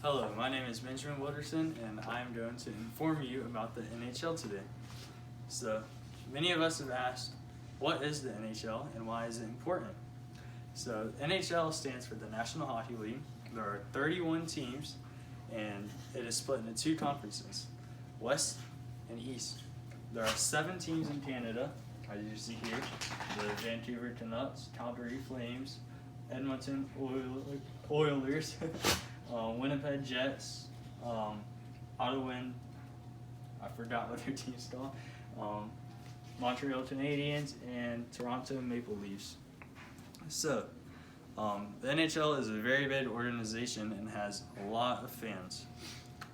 Hello, my name is Benjamin Wilderson, and I'm going to inform you about the NHL today. So, many of us have asked, what is the NHL and why is it important? So, NHL stands for the National Hockey League. There are 31 teams, and it is split into two conferences, West and East. There are 7 teams in Canada, as you see here, the Vancouver Canucks, Calgary Flames, Edmonton Oilers, Winnipeg Jets, Ottawa, I forgot what their team's called, Montreal Canadiens, and Toronto Maple Leafs. So, the NHL is a very big organization and has a lot of fans.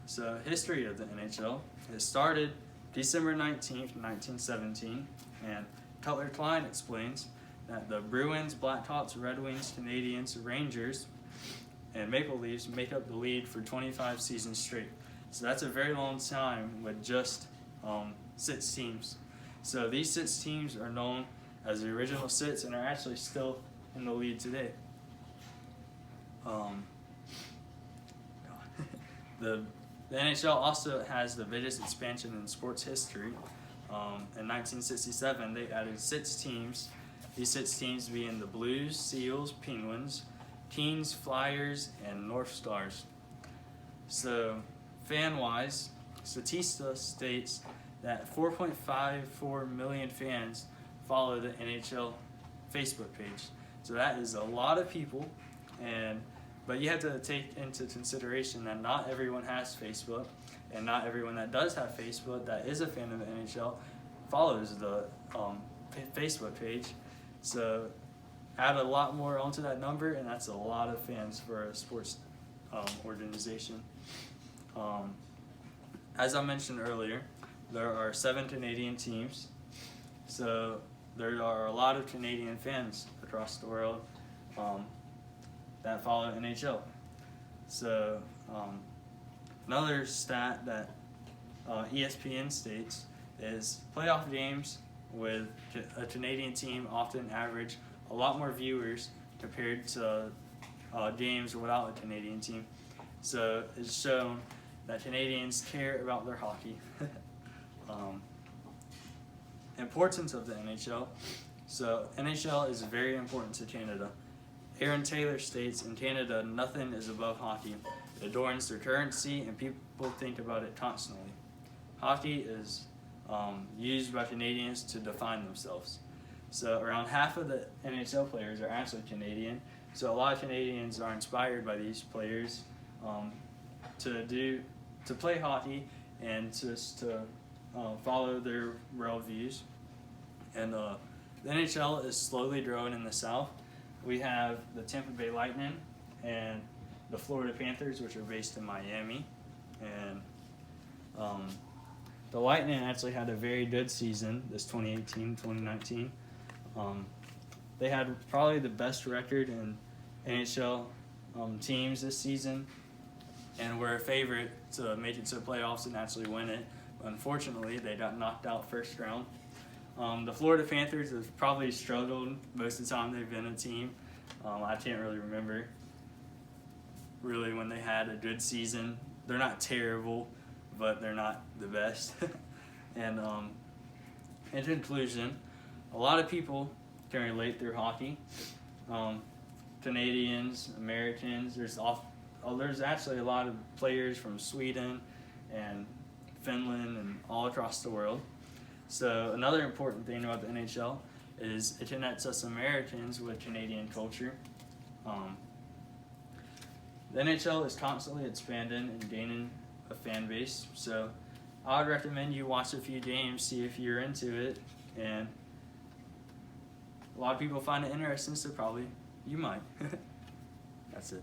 So, history of the NHL, it started December 19th, 1917, and Cutler Klein explains that the Bruins, Blackhawks, Red Wings, Canadiens, Rangers, and Maple Leafs make up the league for 25 seasons straight. So that's a very long time with just 6 teams. So these 6 teams are known as the original 6 and are actually still in the league today. The NHL also has the biggest expansion in sports history. In 1967, they added 6 teams. These 6 teams being the Blues, Seals, Penguins, Kings, Flyers, and North Stars. So, fan-wise, Statista states that 4.54 million fans follow the NHL Facebook page. So that is a lot of people, but you have to take into consideration that not everyone has Facebook, and not everyone that does have Facebook that is a fan of the NHL follows the Facebook page. So add a lot more onto that number, and that's a lot of fans for a sports organization. As I mentioned earlier, there are 7 Canadian teams, so there are a lot of Canadian fans across the world that follow NHL. So another stat that ESPN states is playoff games with a Canadian team often average a lot more viewers compared to games without a Canadian team. So it's shown that Canadians care about their hockey. Importance of the NHL. So NHL is very important to Canada. Aaron Taylor states, in Canada, nothing is above hockey. It adorns their currency and people think about it constantly. Hockey is used by Canadians to define themselves. So around half of the NHL players are actually Canadian. So a lot of Canadians are inspired by these players to play hockey and to follow their worldviews. And the NHL is slowly growing in the South. We have the Tampa Bay Lightning and the Florida Panthers, which are based in Miami. And the Lightning actually had a very good season this 2018-2019. They had probably the best record in NHL teams this season, and were a favorite to make it to the playoffs and actually win it. Unfortunately, they got knocked out first round. The Florida Panthers have probably struggled most of the time they've been a team. I can't really remember when they had a good season. They're not terrible, but they're not the best. And in conclusion, a lot of people can relate through hockey. Canadians, Americans, there's actually a lot of players from Sweden and Finland and all across the world. So another important thing about the NHL is it connects us Americans with Canadian culture. The NHL is constantly expanding and gaining a fan base, so I would recommend you watch a few games, see if you're into it, and a lot of people find it interesting, so probably you might. That's it.